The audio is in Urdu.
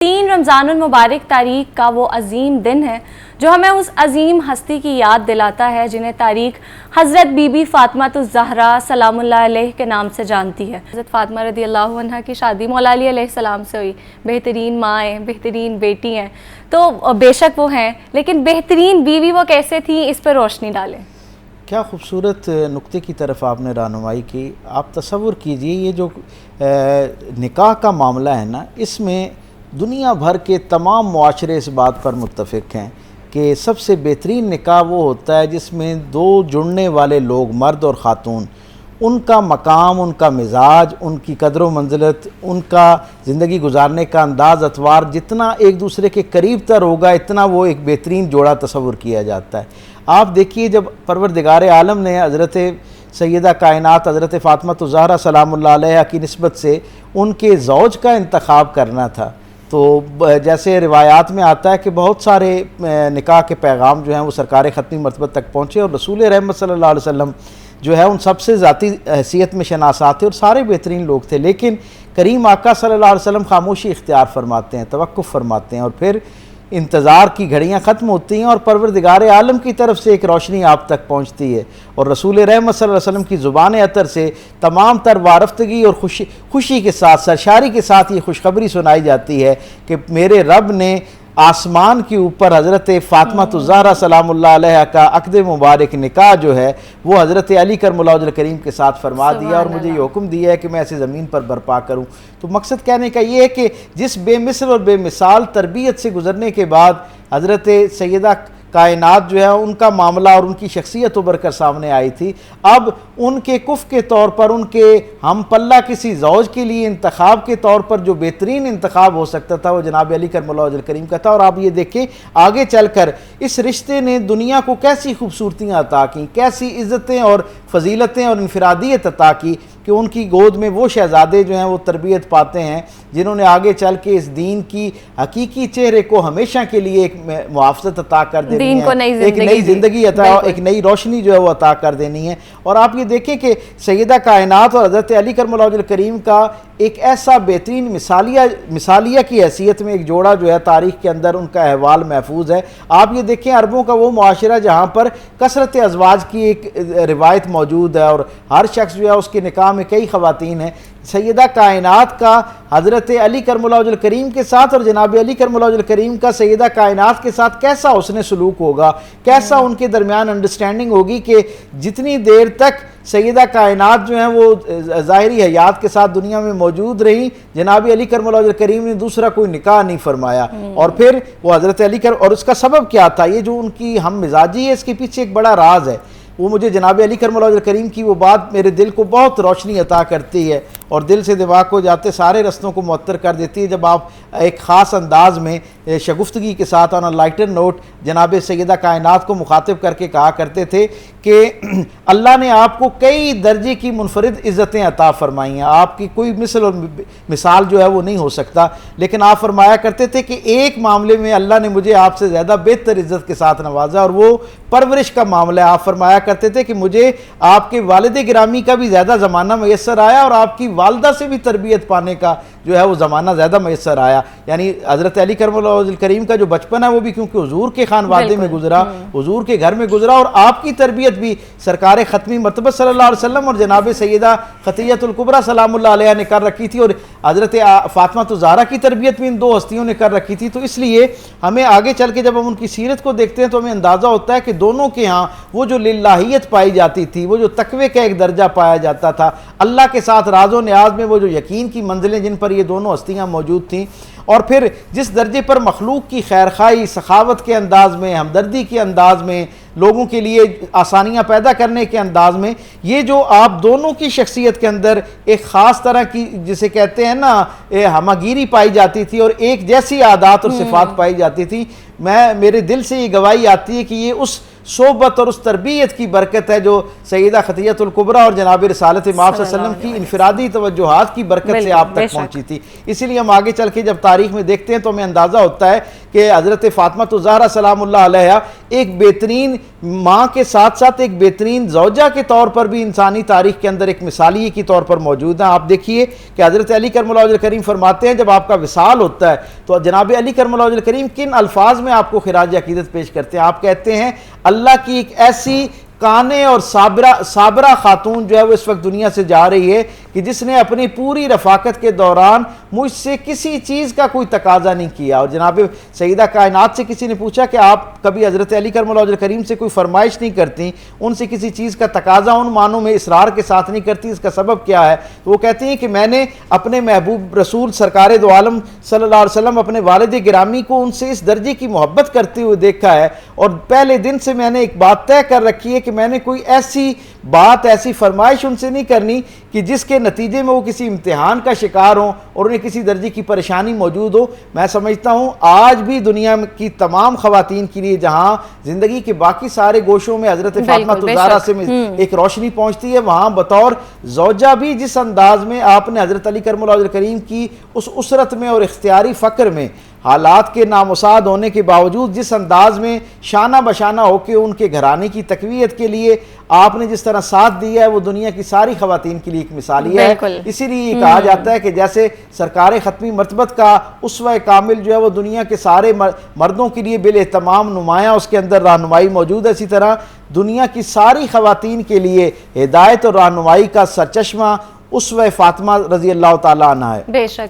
رمضان المبارک تاریخ کا وہ عظیم دن ہے جو ہمیں اس عظیم ہستی کی یاد دلاتا ہے جنہیں تاریخ حضرت بی بی فاطمہ الزہرا سلام اللہ علیہ کے نام سے جانتی ہے۔ حضرت فاطمہ رضی اللہ عنہ کی شادی مولا علی علیہ السلام سے ہوئی، بہترین ماں ہیں، بہترین بیٹی ہیں، تو بے شک وہ ہیں، لیکن بہترین بیوی وہ کیسے تھیں، اس پہ روشنی ڈالیں۔ کیا خوبصورت نقطے کی طرف آپ نے رہنمائی کی۔ آپ تصور کیجئے یہ جو نکاح کا معاملہ ہے نا، اس میں دنیا بھر کے تمام معاشرے اس بات پر متفق ہیں کہ سب سے بہترین نکاح وہ ہوتا ہے جس میں دو جڑنے والے لوگ، مرد اور خاتون، ان کا مقام، ان کا مزاج، ان کی قدر و منزلت، ان کا زندگی گزارنے کا انداز اتوار جتنا ایک دوسرے کے قریب تر ہوگا، اتنا وہ ایک بہترین جوڑا تصور کیا جاتا ہے۔ آپ دیکھیے جب پروردگار عالم نے حضرت سیدہ کائنات حضرت فاطمہ الزہرا سلام اللہ علیہ کی نسبت سے ان کے زوج کا انتخاب کرنا تھا، تو جیسے روایات میں آتا ہے کہ بہت سارے نکاح کے پیغام جو ہیں وہ سرکار ختمی مرتبہ تک پہنچے، اور رسول رحمت صلی اللہ علیہ وسلم جو ہے ان سب سے ذاتی حیثیت میں شناسات تھے اور سارے بہترین لوگ تھے، لیکن کریم آقا صلی اللہ علیہ وسلم خاموشی اختیار فرماتے ہیں، توقف فرماتے ہیں، اور پھر انتظار کی گھڑیاں ختم ہوتی ہیں اور پروردگار عالم کی طرف سے ایک روشنی آپ تک پہنچتی ہے، اور رسول رحمت صلی اللہ علیہ وسلم کی زبان عطر سے تمام تر وارفتگی اور خوشی کے ساتھ، سرشاری کے ساتھ یہ خوشخبری سنائی جاتی ہے کہ میرے رب نے آسمان کے اوپر حضرت فاطمہ الزہرا سلام اللہ علیہ کا عقد مبارک نکاح جو ہے وہ حضرت علی کرم اللہ وجہ الکریم کے ساتھ فرما دیا، اور مجھے یہ حکم دیا ہے کہ میں ایسے زمین پر برپا کروں۔ تو مقصد کہنے کا یہ ہے کہ جس بے مثل اور بے مثال تربیت سے گزرنے کے بعد حضرت سیدہ کائنات جو ہے ان کا معاملہ اور ان کی شخصیت ابھر کر سامنے آئی تھی، اب ان کے کف کے طور پر، ان کے ہم پلہ کسی زوج کے لیے انتخاب کے طور پر جو بہترین انتخاب ہو سکتا تھا وہ جناب علی کرم اللہ وجہ الکریم کا تھا۔ اور آپ یہ دیکھیں آگے چل کر اس رشتے نے دنیا کو کیسی خوبصورتیاں عطا کی، کیسی عزتیں اور فضیلتیں اور انفرادیت عطا کی کہ ان کی گود میں وہ شہزادے جو ہیں وہ تربیت پاتے ہیں جنہوں نے آگے چل کے اس دین کی حقیقی چہرے کو ہمیشہ کے لیے ایک محافظت عطا کر دینی ہے، ایک نئی زندگی عطا، ایک نئی روشنی جو ہے وہ عطا کر دینی ہے۔ اور آپ یہ دیکھیں کہ سیدہ کائنات اور حضرت علی کرم اللہ وجہ الکریم کا ایک ایسا بہترین مثالیہ کی حیثیت میں ایک جوڑا جو ہے تاریخ کے اندر ان کا احوال محفوظ ہے۔ آپ یہ دیکھیں عربوں کا وہ معاشرہ جہاں پر کثرت ازواج کی ایک روایت موجود ہے اور ہر شخص جو ہے اس کے نکاح میں کئی خواتین ہیں، سیدہ کائنات کا حضرت علی کرم اللہ وجہ الکریم کے ساتھ اور جناب علی کرم اللہ وجہ الکریم کا سیدہ کائنات کے ساتھ کیسا حسن سلوک ہوگا، کیسا ان کے درمیان انڈرسٹینڈنگ ہوگی کہ جتنی دیر تک سیدہ کائنات جو ہیں وہ ظاہری حیات کے ساتھ دنیا میں موجود رہی، جناب علی کرم اللہ وجہ الکریم نے دوسرا کوئی نکاح نہیں فرمایا، اور پھر وہ حضرت علی کرم، اور اس کا سبب کیا تھا، یہ جو ان کی ہم مزاجی ہے اس کے پیچھے ایک بڑا راز ہے۔ وہ مجھے جناب علی کرم اللہ وجہ الکریم کی وہ بات میرے دل کو بہت روشنی عطا کرتی ہے اور دل سے دماغ کو جاتے سارے رستوں کو معطر کر دیتی ہے، جب آپ ایک خاص انداز میں شگفتگی کے ساتھ آن لائٹر نوٹ جناب سیدہ کائنات کو مخاطب کر کے کہا کرتے تھے کہ اللہ نے آپ کو کئی درجے کی منفرد عزتیں عطا فرمائی ہیں، آپ کی کوئی مثل اور مثال جو ہے وہ نہیں ہو سکتا، لیکن آپ فرمایا کرتے تھے کہ ایک معاملے میں اللہ نے مجھے آپ سے زیادہ بہتر عزت کے ساتھ نوازا، اور وہ پرورش کا معاملہ ہے۔ آپ فرمایا کرتے تھے کہ مجھے آپ کے والد گرامی کا بھی زیادہ زمانہ میسر آیا اور آپ کی والدہ سے بھی تربیت پانے کا جو ہے وہ زمانہ زیادہ میسر آیا، یعنی حضرت علی کرم اللہ وجہ الکریم کا جو بچپن ہے وہ بھی کیونکہ حضور کے خانوادے میں گزرا، حضور کے گھر میں گزرا، اور آپ کی تربیت بھی سرکار ختمی مرتبہ صلی اللہ علیہ وسلم اور جناب سیدہ خدیجہ الکبریٰ سلام اللہ علیہ نے کر رکھی تھی، اور حضرت فاطمہ الزہرا کی تربیت بھی ان دو ہستیوں نے کر رکھی تھی۔ تو اس لیے ہمیں آگے چل کے جب ہم ان کی سیرت کو دیکھتے ہیں تو ہمیں اندازہ ہوتا ہے کہ دونوں کے ہاں وہ جو للہیت پائی جاتی تھی، وہ جو تقوی کا ایک درجہ پایا جاتا تھا، اللہ کے ساتھ راز و نیاز میں وہ جو یقین کی منزلیں جن پر یہ دونوں ہستیاں موجود تھیں، اور پھر جس درجے پر مخلوق کی خیرخواہی، سخاوت کے انداز میں، ہمدردی کے انداز میں، لوگوں کے لیے آسانیاں پیدا کرنے کے انداز میں، یہ جو آپ دونوں کی شخصیت کے اندر ایک خاص طرح کی جسے کہتے ہیں نا ہماگیری پائی جاتی تھی اور ایک جیسی عادات اور صفات پائی جاتی تھی، میرے دل سے یہ گواہی آتی ہے کہ یہ اس صحبت اور اس تربیت کی برکت ہے جو سیدہ خدیجہ الکبریٰ اور جناب رسالت مآب صلی اللہ علیہ وسلم کی انفرادی توجہات کی برکت سے آپ تک پہنچی تھی۔ اسی لیے ہم آگے چل کے جب تاریخ میں دیکھتے ہیں تو ہمیں اندازہ ہوتا ہے کہ حضرت فاطمہ الزہرا سلام اللہ علیہ ایک بہترین ماں کے ساتھ ساتھ ایک بہترین زوجہ کے طور پر بھی انسانی تاریخ کے اندر ایک مثالیے کی طور پر موجود ہیں. آپ دیکھیے کہ حضرت علی کرم اللہ وجہ الکریم فرماتے ہیں جب آپ کا وصال ہوتا ہے تو جناب علی کرم اللہ وجہ الکریم کن الفاظ میں آپ کو خراج عقیدت پیش کرتے ہیں. آپ کہتے ہیں اللہ کی ایک ایسی کانے اور صابرہ خاتون جو ہے وہ اس وقت دنیا سے جا رہی ہے کہ جس نے اپنی پوری رفاقت کے دوران مجھ سے کسی چیز کا کوئی تقاضا نہیں کیا. اور جناب سیدہ کائنات سے کسی نے پوچھا کہ آپ کبھی حضرت علی کرم اللہ وجہ الکریم سے کوئی فرمائش نہیں کرتی, ان سے کسی چیز کا تقاضا ان معنوں میں اصرار کے ساتھ نہیں کرتی, اس کا سبب کیا ہے؟ تو وہ کہتی ہیں کہ میں نے اپنے محبوب رسول سرکار دو عالم صلی اللہ علیہ وسلم اپنے والد گرامی کو ان سے اس درجے کی محبت کرتے ہوئے دیکھا ہے, اور پہلے دن سے میں نے ایک بات طے کر رکھی ہے کہ میں نے کوئی ایسی بات ایسی فرمائش ان سے نہیں کرنی کہ جس کے نتیجے میں وہ کسی امتحان کا شکار ہوں اور انہیں کسی درجے کی پریشانی موجود ہو. میں سمجھتا ہوں آج بھی دنیا کی تمام خواتین کے لیے جہاں زندگی کے باقی سارے گوشوں میں حضرت فاطمہ الزہرا سے ایک روشنی پہنچتی ہے, وہاں بطور زوجہ بھی جس انداز میں آپ نے حضرت علی کرم اللہ وجہ الکریم کی اس اسرت میں اور اختیاری فقر میں حالات کے نامساعد ہونے کے باوجود جس انداز میں شانہ بشانہ ہو کے ان کے گھرانے کی تقویت کے لیے آپ نے جس طرح ساتھ دیا ہے وہ دنیا کی ساری خواتین کے لیے ایک مثالیہ ہے. اسی لیے یہ کہا جاتا ہے کہ جیسے سرکار ختمی مرتبت کا اسوہ کامل جو ہے وہ دنیا کے سارے مردوں کے لیے بالاہتمام نمایاں اس کے اندر رہنمائی موجود ہے, اسی طرح دنیا کی ساری خواتین کے لیے ہدایت اور رہنمائی کا سرچشمہ اسوہ فاطمہ رضی اللہ تعالیٰ عنہ ہے. بے شک.